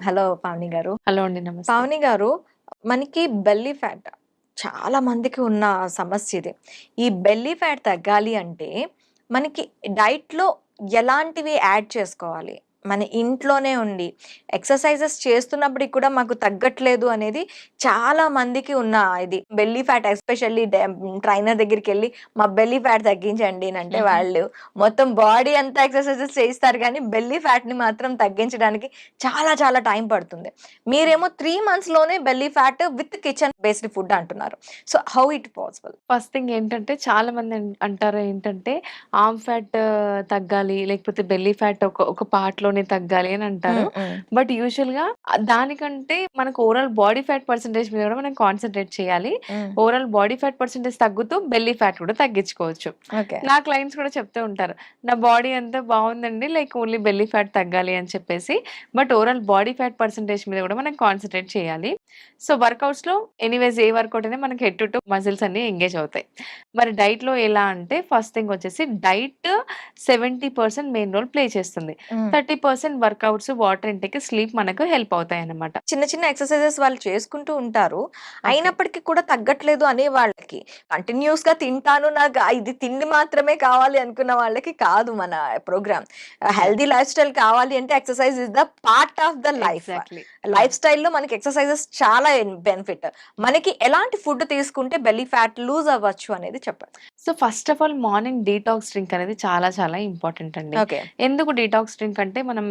Hello Pavani గారు. Hello అండి. నమస్తే. పావని గారు, మనకి బెల్లీ ఫ్యాట్ చాలా మందికి ఉన్న సమస్య ఇది. ఈ బెల్లీ ఫ్యాట్ తగ్గాలి అంటే మనకి డైట్‌లో ఎలాంటివి యాడ్ చేసుకోవాలి? మన ఇంట్లోనే ఉండి ఎక్సర్‌సైజెస్ చేస్తున్నప్పటికి కూడా మాకు తగ్గట్లేదు అనేది చాలా మందికి ఉన్న ఇది. బెల్లీ ఫ్యాట్ ఎస్పెషల్లీ ట్రైనర్ దగ్గరికెళ్ళి మా బెల్లీ ఫ్యాట్ తగ్గించండి అంటే హుహు. వాళ్ళు మొత్తం బాడీ అంతా ఎక్సర్‌సైజెస్ చేయిస్తారు గానీ బెల్లీ ఫ్యాట్‌ని మాత్రం తగ్గించడానికి చాలా చాలా టైం పడుతుంది. మీరేమో 3 మంత్స్‌లోనే belly fat with kitchen based food అంటున్నారు. So, how it possible? First thing ఏంటంటే చాలా మంది అంటారు ఏంటంటే ఆర్మ్ ఫ్యాట్ తగ్గాలి, లేకపోతే బెల్లీ ఫ్యాట్ ఒక పార్ట్‌లోనే తగ్గాలి అని అంటారు. హ్మ్. హ్మ్. బట్ యూజువల్‌గా దానికంటే మనకు ఓవరాల్ బాడీ ఫ్యాట్ పర్సెంటేజ్ మీద కూడా మనం కాన్సంట్రేట్ చేయాలి. హ్మ్. ఓవరాల్ బాడీ ఫ్యాట్ పర్సెంటేజ్ తగ్గుతూ బెల్లీ ఫ్యాట్ కూడా తగ్గించుకోవచ్చు. ఓకే. నా క్లయింట్స్ కూడా చెప్తూ ఉంటారు. నా బాడీ అంతా బావుందండి. లైక్ ఓన్లీ బెల్లీ ఫ్యాట్ తగ్గాలి అని చెప్పేసి. But overall body fat percentage మీద కూడా మనం కాన్సంట్రేట్ చేయాలి. సో, వర్కౌట్స్‌లో ఎనీవేస్ ఏ వర్కౌట్ అయినా మనకి హెడ్ టు మజిల్స్ అన్నీ ఎంగేజ్ అవుతాయి. మరి డైట్‌లో ఎలా అంటే ఫస్ట్ థింగ్ వచ్చేసి డైట్ 70% మెయిన్ రోల్ ప్లే చేస్తుంది. హ్మ్. 30% వర్కౌట్స్, వాటర్ ఇంటేక్, స్లీప్ మనకు హెల్ప్ అవుతాయన్నమాట. చిన్న చిన్న ఎక్సర్‌సైజెస్ వాళ్ళు చేసుకుంటూ ఉంటారు. ఓకే. అయినప్పటికీ కూడా తగ్గట్లేదు అనే వాళ్ళకి కంటిన్యూయస్‌గా తింటాను నాకు ఇది తిండి మాత్రమే కావాలి అనుకున్న వాళ్ళకి కాదు మన program. Yeah! Healthy lifestyle కావాలి అంటే exercise is the part of the life. Exactly. Life yeah! స్టైల్‌లో మనకి ఎక్సర్‌సైజెస్ చాలా బెనిఫిట్. మనకి ఎలాంటి ఫుడ్ తీసుకుంటే బెల్లీ ఫ్యాట్ లూజ్ అవ్వచ్చు అనేది చెప్పండి? So, first of all morning detox drink అనేది చాలా చాలా ఇంపార్టెంట్ అండి. ఓకే. ఎందుకు డీటాక్స్ డ్రింక్ అంటే మనం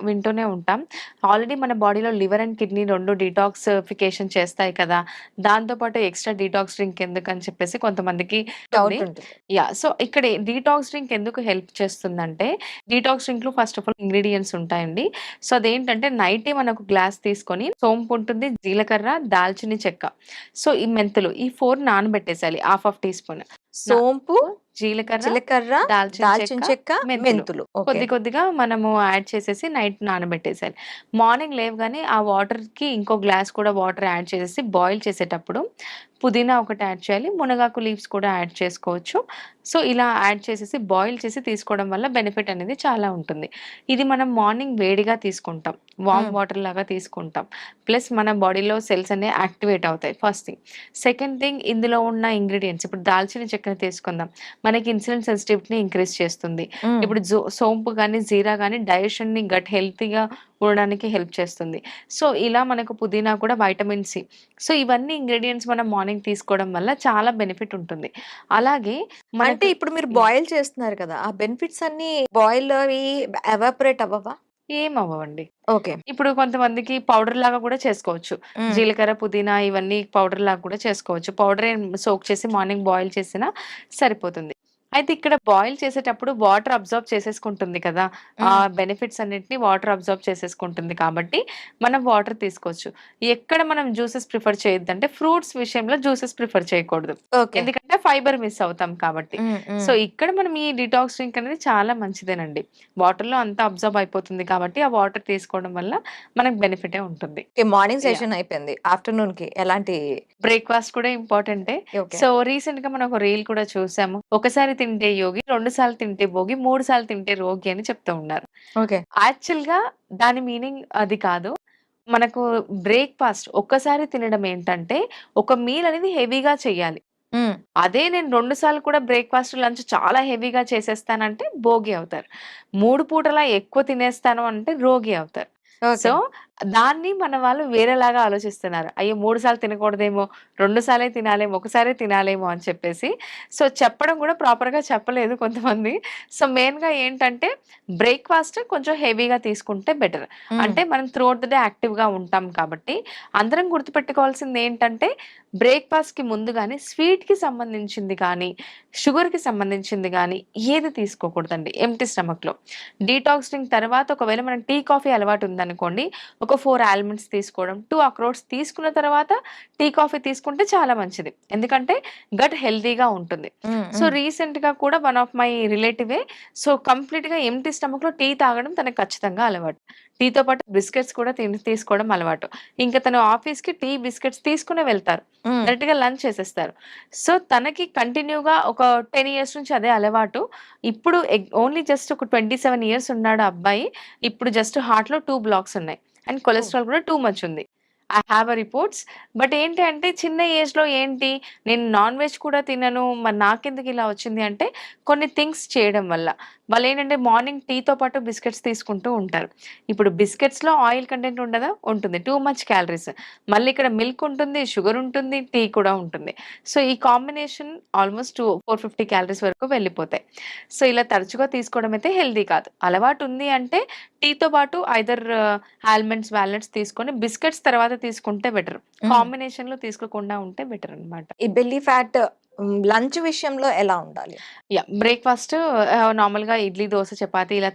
వింటూనే ఉంటాం. ఆల్రెడీ మన బాడీలో లివర్ అండ్ కిడ్నీ 2 డీటాక్సిఫికేషన్ చేస్తాయి కదా! దాంతో పాటు ఎక్స్‌ట్రా డీటాక్స్ డ్రింక్ ఎందుకని చెప్పేసి కొంతమందికి ఉంటుంది. డౌట్ ఉంటుంది. సో, ఇక్కడ డీటాక్స్ డ్రింక్ ఎందుకు హెల్ప్ చేస్తుందంటే, డీటాక్స్ డ్రింక్‌లో ఫస్ట్ ఆఫ్ ఆల్ ఇంగ్రీడియెంట్స్ ఉంటాయండి. సో, అదేంటంటే నైటే మనం ఒక గ్లాస్ తీసుకొని సోంపు ఉంటుంది, జీలకర్ర, దాల్చిన చెక్క, సో, ఈ మెంతులు ఈ 4 నానబెట్టేసేయాలి. Half tea spoon. సోంపు, జీలకర్ర, జీలకర్ర, దాల్చిన దాల్చిన చెక్క, చెక్క, మెంతులు. మెంతులు. ఓకే. కొద్ది కొద్దిగా మనము యాడ్ చేసేసి నైట్ నానబెట్టేసేయాలి. మార్నింగ్ లేవగానే ఆ వాటర్‌కి ఇంకో గ్లాస్ కూడా వాటర్ యాడ్ చేసేసి బాయిల్ చేసేటప్పుడు పుదీనా ఒకటి యాడ్ చేయాలి. మునగాకు లీవ్స్ కూడా యాడ్ చేసుకోవచ్చు. సో, ఇలా యాడ్ చేసేసి బాయిల్ చేసి తీసుకోవడం వల్ల బెనిఫిట్ అనేది చాలా ఉంటుంది. ఇది మనం మార్నింగ్ వేడిగా తీసుకుంటాం. వార్మ్ హ్మ్. వాటర్ లాగా తీసుకుంటాం. ప్లస్ మన బాడీలో సెల్స్ అనేవి యాక్టివేట్ అవుతాయి ఫస్ట్ థింగ్. సెకండ్ థింగ్ ఇందులో ఉన్న ఇంగ్రీడియెంట్స్ ఇప్పుడు దాల్చిన చెక్కని తీసుకుందాం. మనకి ఇన్సులిన్ సెన్సిటివిటీని ఇంక్రీజ్ చేస్తుంది. హ్మ్. ఇప్పుడు సోంపు గాని, జీరా గాని డైజెషన్‌ని గట్ హెల్తీగా ఉండడానికి హెల్ప్ చేస్తుంది. సో, ఇలా మనకు పుదీనా కూడా వైటమిన్ సి. సో, ఇవన్నీ ఇంగ్రీడియెంట్స్ మనం మార్నింగ్ తీసుకోవడం వల్ల చాలా బెనిఫిట్ ఉంటుంది. అలాగే అంటే మనకు ఇప్పుడు మీరు యాహ్! బాయిల్ చేస్తున్నారు కదా! ఆ బెనిఫిట్స్ అన్నీ బాయిల్ అవి ఎవాపరేట్ అవ్వవా? ఏమవ్వవండి. ఓకే. ఇప్పుడు కొంతమందికి పౌడర్ లాగా కూడా చేసుకోవచ్చు. హ్మ్. జీలకర్ర, పుదీనా ఇవన్నీ పౌడర్ లాగా కూడా చేసుకోవచ్చు. పౌడరే సోక్ చేసి మార్నింగ్ బాయిల్ చేసినా సరిపోతుంది. అయితే ఇక్కడ బాయిల్ చేసేటప్పుడు వాటర్ అబ్జార్బ్ చేసేసుకుంటుంది కదా! ఆ హ్మ్. బెనిఫిట్స్ అన్నిటిని వాటర్ అబ్జార్బ్ చేసేసుకుంటుంది కాబట్టి మనం వాటర్ తీసుకోవచ్చు. ఎక్కడ మనం జ్యూసెస్ ప్రిఫర్ చేయొద్దంటే ఫ్రూట్స్ విషయంలో జ్యూసెస్ ప్రిఫర్ చేయకూడదు. ఓకే. ఎందుకంటే ఫైబర్ మిస్ అవుతాం కాబట్టి. హ్మ్. సో, హ్మ్. ఇక్కడ మనం ఈ డిటాక్స్ డ్రింక్ అనేది చాలా మంచిదేనండి. వాటర్‌లో అంతా అబ్జార్బ్ అయిపోతుంది కాబట్టి, ఆ వాటర్ తీసుకోవడం వల్ల మనకు బెనిఫిటే ఉంటుంది. ఓకే. Morning yeah! సెషన్ అయిపోయింది. ఆఫ్టర్‌నూన్‌కి ఎలాంటి బ్రేక్‌ఫాస్ట్ కూడా ఇంపార్టెంటే. ఓకే. సో, రీసెంట్‌గా మనం ఒక రీల్ కూడా చూసాము. ఒకసారి తింటే యోగి, 2 సార్లు తింటే భోగి, 3 సార్లు తింటే రోగి అని చెప్తూ ఉన్నారు. ఓకే. యాక్చువల్‌గా దాని మీనింగ్ అది కాదు. మనకు బ్రేక్‌ఫాస్ట్ ఒక్కసారి తినడం ఏంటంటే, ఒక మీల్ అనేది హెవీగా చేయాలి. హ్మ్. అదే నేను 2 సార్లు కూడా బ్రేక్‌ఫాస్ట్, లంచ్ చాలా హెవీగా చేసేస్తానంటే భోగి అవుతారు. 3 పూటలా ఎక్కువ తినేస్తాను అంటే రోగి అవుతారు. So, okay. దాన్ని మన వాళ్ళు వేరేలాగా ఆలోచిస్తున్నారు. అయ్యో! 3 సార్లు తినకూడదేమో, 2 సార్లే తినాలేమో, ఒకసారే తినాలేమో అని చెప్పేసి. సో, చెప్పడం కూడా ప్రాపర్‌గా చెప్పలేదు కొంతమంది. సో, మెయిన్‌గా ఏంటంటే బ్రేక్‌ఫాస్ట్ కొంచెం హెవీగా తీసుకుంటే బెటర్. హ్మ్. అంటే మనం త్రూఅవుట్ ద డే యాక్టివ్‌గా ఉంటాం కాబట్టి, అందరం గుర్తుపెట్టుకోవాల్సింది ఏంటంటే బ్రేక్‌ఫాస్ట్‌కి ముందు గాని స్వీట్‌కి సంబంధించింది కానీ, షుగర్‌కి సంబంధించింది గానీ ఏది తీసుకోకూడదండి ఎంప్టీ స్టమక్‌లో. డీటాక్స్ డ్రింక్ తర్వాత ఒకవేళ మనం టీ, కాఫీ అలవాటు ఉందనుకోండి, ఒక 4 ఆల్మండ్స్ తీసుకోవడం, 2 అక్రోట్స్ తీసుకున్న తర్వాత టీ, కాఫీ తీసుకుంటే చాలా మంచిది. ఎందుకంటే గట్ హెల్తీగా ఉంటుంది. హ్మ్. సో, హ్మ్. రీసెంట్‌గా కూడా వన్ ఆఫ్ మై రిలేటివే సో, కంప్లీట్‌గా ఎంప్టీ స్టమక్‌లో టీ తాగడం తనకు ఖచ్చితంగా అలవాటు. టీతో పాటు బిస్కెట్స్ కూడా తీసుకోవడం అలవాటు. ఇంక తను ఆఫీస్‌కి టీ, బిస్కెట్స్ తీసుకునే వెళ్తారు. హ్మ్. డైరెక్ట్‌గా లంచ్ చేసేస్తారు. సో, తనకి కంటిన్యూగా ఒక 10 ఇయర్స్ నుంచి అదే అలవాటు. ఇప్పుడు ఓన్లీ జస్ట్ ఒక 27 ఇయర్స్ ఉన్నాడు ఆ అబ్బాయి. ఇప్పుడు జస్ట్ హార్ట్‌లో 2 బ్లాక్స్ ఉన్నాయి. అండ్ కొలెస్ట్రాల్ కూడా టూ మచ్ ఉంది. I have a reports. But ఏంటి అంటే చిన్న ఏజ్‌లో ఏంటి నేను నాన్ వెజ్ కూడా తినను. మరి నాకెందుకు ఇలా వచ్చింది అంటే కొన్ని థింగ్స్ చేయడం వల్ల. వాళ్ళేంటంటే మార్నింగ్ టీతో పాటు బిస్కెట్స్ తీసుకుంటూ ఉంటారు. ఇప్పుడు బిస్కెట్స్‌లో ఆయిల్ కంటెంట్ ఉండదా? ఉంటుంది. Too much calories. మళ్ళీ ఇక్కడ మిల్క్ ఉంటుంది, షుగర్ ఉంటుంది, టీ కూడా ఉంటుంది. సో, ఈ కాంబినేషన్ ఆల్‌మోస్ట్ 450 క్యాలరీస్ వరకు వెళ్ళిపోతాయి. సో, ఇలా తరచుగా తీసుకోవడం అయితే హెల్తీ కాదు. అలవాటు ఉంది అంటే టీతో పాటు ఐదర్ ఆల్మండ్స్, వాల్నట్స్ తీసుకొని బిస్కెట్స్ తర్వాత తీసుకుంటే బెటర్. కాంబినేషన్‌లో తీసుకోకుండా ఉంటే బెటర్ అన్నమాట. ఈ బెల్లీ ఫ్యాట్ లంచ్ విషయంలో ఎలా ఉండాలి? యాహ్! బ్రేక్‌ఫాస్ట్ నార్మల్‌గా ఇడ్లీ, దోస, చపాతీ ఇలా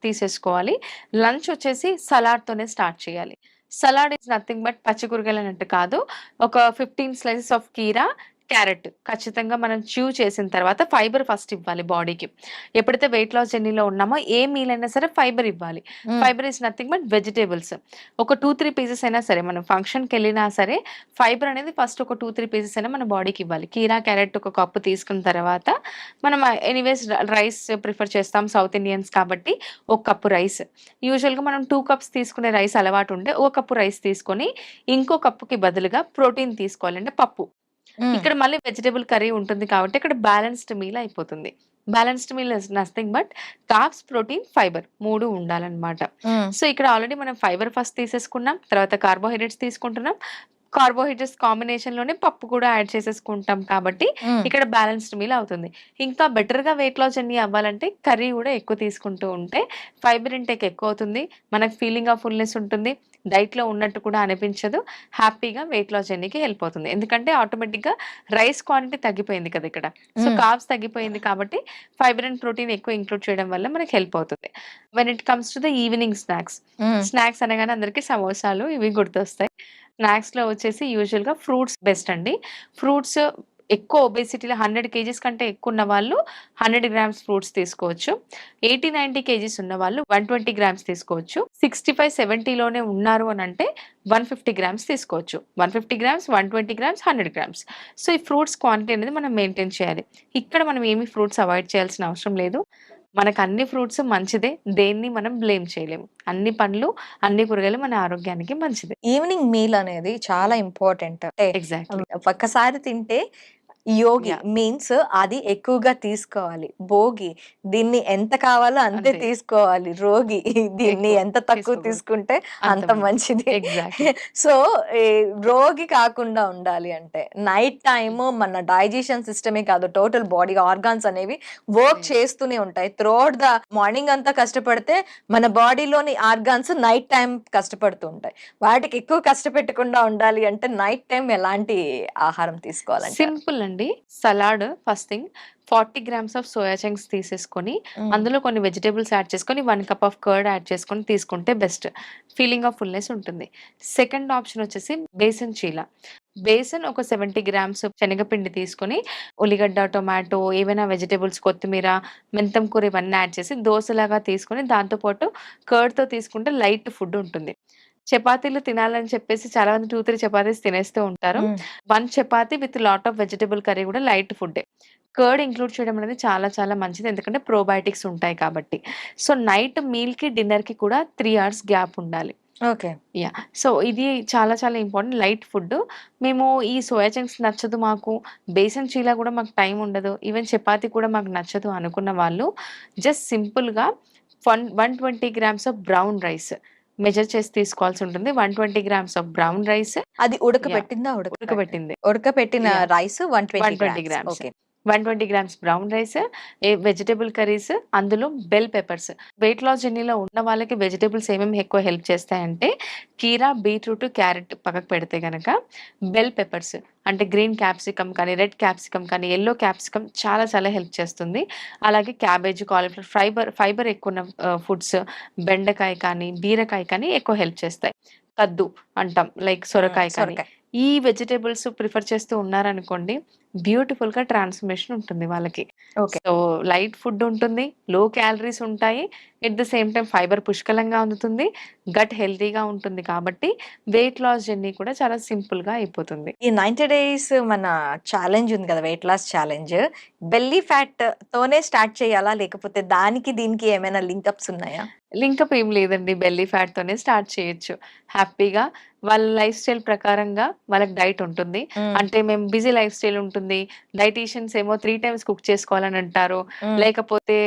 తీసేసుకోవాలి. లంచ్ వచ్చేసి సలాడ్‌తోనే స్టార్ట్ చేయాలి. సలాడ్ ఈస్ నథింగ్ బట్ పచ్చి కూరగాయలు అన్నట్టు కాదు. ఒక 15 స్లైసెస్ ఆఫ్ కీరా, క్యారట్ ఖచ్చితంగా మనం చేసిన తర్వాత ఫైబర్ ఫస్ట్ ఇవ్వాలి బాడీకి. ఎప్పుడైతే వెయిట్ లాస్ జర్నీలో ఉన్నామో ఏ మీల్ అయినా సరే ఫైబర్ ఇవ్వాలి. Fibre is nothing but vegetables. ఒక 2, 3 పీసెస్ అయినా సరే మనం ఫంక్షన్‌కెళ్ళినా సరే ఫైబర్ అనేది ఫస్ట్ ఒక 2, 3 పీసెస్ అయినా మన బాడీకి ఇవ్వాలి. కీరా, క్యారట్ ఒక కప్పు తీసుకున్న తర్వాత మనం ఎనీవేస్ రైస్ ప్రిఫర్ చేస్తాం సౌత్ ఇండియన్స్ కాబట్టి ఒక కప్పు రైస్. యూజువల్‌గా మనం 2 కప్స్ తీసుకునే రైస్ అలవాటు ఉంటే ఒక కప్పు రైస్ తీసుకొని ఇంకో కప్పుకి బదులుగా ప్రోటీన్ తీసుకోవాలి. అంటే పప్పు. ఇక్కడ మళ్ళీ వెజిటబుల్ కర్రీ ఉంటుంది కాబట్టి ఇక్కడ బ్యాలెన్స్‌డ్ మీల్ అయిపోతుంది. Balanced meal is nothing but carbs, protein, fibre 3 ఉండాలన్నమాట. సో, ఇక్కడ ఆల్రెడీ మనం ఫైబర్ ఫస్ట్ తీసేసుకున్నాం. తర్వాత కార్బోహైడ్రేట్స్ తీసుకుంటున్నాం. కార్బోహైడ్రేట్స్ కాంబినేషన్‌లోనే పప్పు కూడా యాడ్ చేసేసుకుంటాం కాబట్టి ఇక్కడ బ్యాలెన్స్‌డ్ మీల్ అవుతుంది. ఇంకా బెటర్‌గా వెయిట్ లాస్ జర్నీ అవ్వాలంటే కర్రీ కూడా ఎక్కువ తీసుకుంటూ ఉంటే ఫైబర్ ఇంటేక్ ఎక్కువ అవుతుంది. మనకు ఫీలింగ్ ఆఫ్ ఫుల్‌నెస్ ఉంటుంది. డైట్‌లో ఉన్నట్టు కూడా అనిపించదు. హ్యాపీగా వెయిట్ లాస్ జర్నీకి హెల్ప్ అవుతుంది. ఎందుకంటే ఆటోమేటిక్‌గా రైస్ క్వాంటిటీ తగ్గిపోయింది కదా ఇక్కడ. సో, కార్బ్స్ తగ్గిపోయింది కాబట్టి ఫైబర్ అండ్ ప్రోటీన్ ఎక్కువ ఇంక్లూడ్ చేయడం వల్ల మనకి హెల్ప్ అవుతుంది. When it comes to the evening snacks. Snacks అనగానే అందరికి సమోసాలు ఇవి గుర్తొస్తాయి. స్నాక్స్‌లో వచ్చేసి యూజువల్‌గా ఫ్రూట్స్ బెస్ట్ అండి. ఫ్రూట్స్ ఎక్కువ ఒబేసిటీలో 100 కేజీస్ కంటే ఎక్కువ ఉన్న వాళ్ళు 100 గ్రామ్స్ ఫ్రూట్స్ తీసుకోవచ్చు. 80, 90 కేజీస్ ఉన్నవాళ్ళు 120 గ్రామ్స్ తీసుకోవచ్చు. 65, 70 లోనే ఉన్నారు అనంటే 150 గ్రామ్స్ తీసుకోవచ్చు. 150 గ్రామ్స్, 120 గ్రామ్స్, 100 గ్రామ్స్. సో, ఈ ఫ్రూట్స్ క్వాంటిటీ అనేది మనం మెయింటైన్ చేయాలి. ఇక్కడ మనం ఏమి ఫ్రూట్స్ అవాయిడ్ చేయాల్సిన అవసరం లేదు. మనకు అన్ని ఫ్రూట్స్ మంచిదే. దేన్ని మనం బ్లేమ్ చేయలేము. అన్ని పండ్లు, అన్ని కూరగాయలు మన ఆరోగ్యానికి మంచిదే. ఈవినింగ్ మీల్ అనేది చాలా ఇంపార్టెంట్. అంటే ఎగ్జాక్ట్‌లీ. ఒక్కసారి తింటే యోగి యాహ్! మీన్స్ అది ఎక్కువగా తీసుకోవాలి. భోగి దీన్ని ఎంత కావాలో అంతే అంతే. తీసుకోవాలి. రోగి దీన్ని ఎక్కువ ఎంత తక్కువ తీసుకోకూడదు. తీసుకుంటే అంత అంత మంచిది. మంచిది. ఎగ్జాక్ట్‌లీ. సో, ఈ రోగి కాకుండా ఉండాలి అంటే నైట్ టైమ్ మన డైజెషన్ సిస్టమే కాదు టోటల్ బాడీ ఆర్గాన్స్ అనేవి వర్క్ హ్మ్. చేస్తూనే ఉంటాయి. త్రూఅవుట్ ద మార్నింగ్ అంతా కష్టపడితే మన బాడీలోని ఆర్గాన్స్ నైట్ టైమ్ కష్టపడుతూ ఉంటాయి. వాటికి ఎక్కువ కష్టపెట్టకుండా ఉండాలి అంటే నైట్ టైమ్ ఎలాంటి ఆహారం తీసుకోవాలంటారు? సింపుల్ అండి. Salad first thing 40 grams of soya chunks తీసేసుకొని, అందులో కొన్ని వెజిటబుల్స్ యాడ్ చేసుకొని, 1 కప్ ఆఫ్ కర్డ్ యాడ్ చేసుకొని తీసుకుంటే బెస్ట్. ఫీలింగ్ ఆఫ్ ఫుల్‌నెస్ ఉంటుంది. సెకండ్ ఆప్షన్ వచ్చేసి బేసన్ చీల. బేసన్ ఒక 70 గ్రామ్స్ శనగపిండి తీసుకొని, ఉల్లిగడ్డ, టొమాటో ఏవైనా వెజిటబుల్స్, కొత్తిమీర, మెంతం కూర ఇవన్నీ యాడ్ చేసి దోసలాగా తీసుకొని, దాంతో పాటు కర్డ్‌తో తీసుకుంటే లైట్ ఫుడ్ ఉంటుంది. చపాతీలు తినాలని చెప్పేసి చాలా మంది 2, 3 చపాతీస్ తినేస్తూ ఉంటారు. 1 chapati with lot of vegetable curry కూడా లైట్ ఫుడ్డే. కర్డ్ ఇంక్లూడ్ చేయడం అనేది చాలా చాలా మంచిది. ఎందుకంటే ప్రోబయోటిక్స్ ఉంటాయి కాబట్టి. సో, నైట్ మీల్‌కి, డిన్నర్‌కి కూడా 3 అవర్స్ గ్యాప్ ఉండాలి. ఓకే. యాహ్! సో, ఇది చాలా చాలా ఇంపార్టెంట్ లైట్ ఫుడ్. మేము ఈ సోయా చంక్స్ నచ్చదు మాకు, బేసన్ చీల కూడా మాకు టైం ఉండదు, ఈవెన్ చపాతీ కూడా మాకు నచ్చదు అనుకున్న వాళ్ళు జస్ట్ సింపుల్‌గా 120 grams of brown rice measure చేసి తీసుకోవాల్సి ఉంటుంది. 120 గ్రామ్స్ ఆఫ్ బ్రౌన్ రైస్. అది యాహ్! ఉడకబెట్టిందా? ఉడకబెట్టింది. ఉడకపెట్టిన yeah! Rice 120 120 grams. Grams. Okay. 120 grams brown rice, vegetable curries, అందులో బెల్ పెప్పర్స్. వెయిట్ లాస్ జర్నీలో ఉన్న వాళ్ళకి వెజిటబుల్స్ ఏమేమి ఎక్కువ హెల్ప్ చేస్తాయంటే కీరా, బీట్రూట్, క్యారెట్ పక్కకు పెడితే గనక బెల్ పెప్పర్స్ అంటే గ్రీన్ క్యాప్సికమ్ కానీ, రెడ్ క్యాప్సికమ్ కానీ, యెల్లో క్యాప్సికమ్ చాలా చాలా హెల్ప్ చేస్తుంది. అలాగే క్యాబేజ్, కాలీఫ్లవర్ ఫైబర్ ఎక్కువున్న ఫుడ్స్ బెండకాయ కానీ, బీరకాయ కానీ ఎక్కువ హెల్ప్ చేస్తాయి. కద్దు అంటాం లైక్ సొరకాయ కానీ. సొరకాయ. ఈ వెజిటబుల్స్ ప్రిఫర్ చేస్తూ ఉన్నారనుకోండి బ్యూటిఫుల్‌గా ట్రాన్స్‌ఫర్మేషన్ ఉంటుంది వాళ్ళకి. ఓకే. సో, లైట్ ఫుడ్ ఉంటుంది. లో క్యాలరీస్ ఉంటాయి. At the same time fibre పుష్కలంగా అందుతుంది. గట్ హెల్తీగా ఉంటుంది కాబట్టి వెయిట్ లాస్ జర్నీ కూడా చాలా సింపుల్‌గా అయిపోతుంది. ఈ 90 డేస్ మన ఛాలెంజ్ ఉంది కదా! Weight loss challenge. Belly fat తోనే స్టార్ట్ చేయాలా? లేకపోతే దానికి దీనికి ఏమైనా లింకప్స్ ఉన్నాయా? లింకప్ ఏం లేదండి. బెల్లీ ఫ్యాట్‌తోనే స్టార్ట్ చేయొచ్చు. హ్యాపీగా వాళ్ళ లైఫ్ స్టైల్ ప్రకారంగా వాళ్ళకి డైట్ ఉంటుంది. హ్మ్. అంటే మేము బిజీ లైఫ్ స్టైల్ ఉంటుంది. డైటీషియన్స్ ఏమో 3 టైమ్స్ కుక్ చేసుకోవాలని అంటారు. హ్మ్. లేకపోతే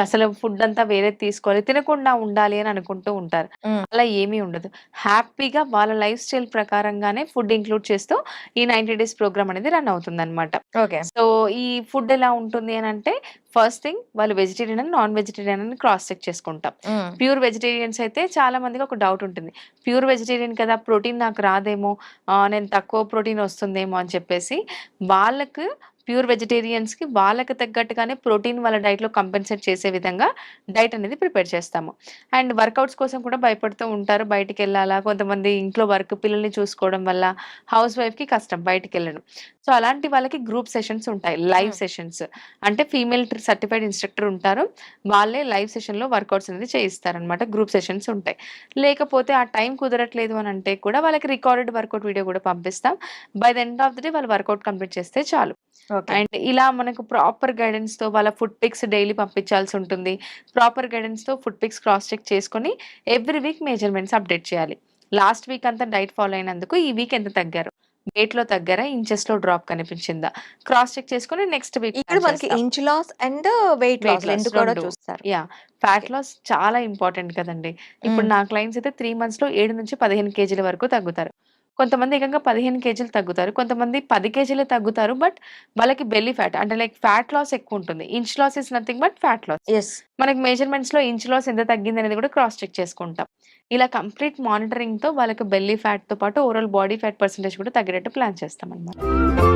అసలు ఫుడ్ అంతా వేరేది తీసుకోవాలి. తినకుండా ఉండాలి అని అనుకుంటూ ఉంటారు. హ్మ్. అలా ఏమీ ఉండదు. హ్యాపీగా వాళ్ళ లైఫ్ స్టైల్ ప్రకారంగానే ఫుడ్ ఇంక్లూడ్ చేస్తూ ఈ 90 డేస్ ప్రోగ్రామ్ అనేది రన్ అవుతుందనమాట. ఓకే. సో, ఈ ఫుడ్ ఎలా ఉంటుంది అనంటే ఫస్ట్ థింగ్ వాళ్ళు వెజిటేరియన్ అని, నాన్ వెజిటేరియన్ అని క్రాస్ చెక్ చేసుకుంటాం. హ్మ్. ప్యూర్ వెజిటేరియన్స్ అయితే చాలా మందికి ఒక డౌట్ ఉంటుంది. ప్యూర్ వెజిటేరియన్ కదా! ప్రోటీన్ నాకు రాదేమో, నేను తక్కువ ప్రోటీన్ వస్తుందేమో అని చెప్పేసి వాళ్ళకు ప్యూర్ వెజిటేరియన్స్‌కి వాళ్ళకి తగ్గట్టుగానే ప్రోటీన్ వాళ్ళ డైట్‌లో కంపెన్సేట్ చేసే విధంగా డైట్ అనేది ప్రిపేర్ చేస్తాము. అండ్ వర్కౌట్స్ కోసం కూడా భయపడుతూ ఉంటారు. బయటికెళ్ళాలా? కొంతమంది ఇంట్లో వర్క్ పిల్లల్ని చూసుకోవడం వల్ల హౌస్ వైఫ్‌కి కష్టం బయటికెళ్ళడం. సో, అలాంటి వాళ్ళకి గ్రూప్ సెషన్స్ ఉంటాయి. లైవ్ హ్మ్. సెషన్స్. అంటే ఫీమేల్ సర్టిఫైడ్ ఇన్‌స్ట్రక్టర్ ఉంటారు. వాళ్ళే లైవ్ సెషన్‌లో వర్కౌట్స్ అనేది చేయిస్తారనమాట. గ్రూప్ సెషన్స్ ఉంటాయి. లేకపోతే ఆ టైం కుదరట్లేదు అనంటే కూడా వాళ్ళకి రికార్డెడ్ వర్కౌట్ వీడియో కూడా పంపిస్తాం. By the end of the day వాళ్ళు వర్కౌట్ కంప్లీట్ చేస్తే చాలు. ఓకే. అండ్ ఇలా మనకు ప్రాపర్ గైడెన్స్‌తో వాళ్ళ ఫుడ్ పిక్స్ డైలీ పంపించాల్సి ఉంటుంది. ప్రాపర్ గైడెన్స్‌తో ఫుడ్ పిక్స్ క్రాస్ చెక్ చేసుకొని ఎవ్రీ వీక్ మెజర్‌మెంట్స్ అప్డేట్ చేయాలి. లాస్ట్ వీక్ అంతా డైట్ ఫాలో అయినందుకు ఈ వీక్ ఎంత తగ్గారు? వెయిట్‌లో తగ్గారా? ఇంచెస్‌లో డ్రాప్ కనిపించిందా? క్రాస్ చెక్ చేసుకొని నెక్స్ట్ వీక్ ఇక్కడ ప్లాన్ మనకి చేస్తాం. Inch loss and weight weight loss loss 2 కూడా 2. చూస్తారు. యాహ్! ఓకే. ఫ్యాట్ లాస్ చాలా ఇంపార్టెంట్ కదండీ. ఇప్పుడు హ్మ్. నా క్లయింట్స్ అయితే 3 మంత్స్‌లో 7-15 కేజీల వరకు తగ్గుతారు. కొంతమంది ఏకంగా 15 కేజీలు తగ్గుతారు. కొంతమంది 10 కేజీలే తగ్గుతారు. బట్ వాళ్ళకి బెల్లీ ఫ్యాట్ అంటే లైక్ ఫ్యాట్ లాస్ ఎక్కువుంటుంది. Inch loss is nothing but fat loss. Yes. మనకి మెజర్‌మెంట్స్‌లో ఇంచ్ లాస్ ఎంత తగ్గిందనేది కూడా క్రాస్ చెక్ చేసుకుంటాం. ఇలా కంప్లీట్ మానిటరింగ్‌తో వాళ్ళకి బెల్లీ ఫ్యాట్‌తో పాటు ఓవరాల్ బాడీ ఫ్యాట్ పర్సెంటేజ్ కూడా తగ్గేటట్టు ప్లాన్ చేస్తామన్నమాట.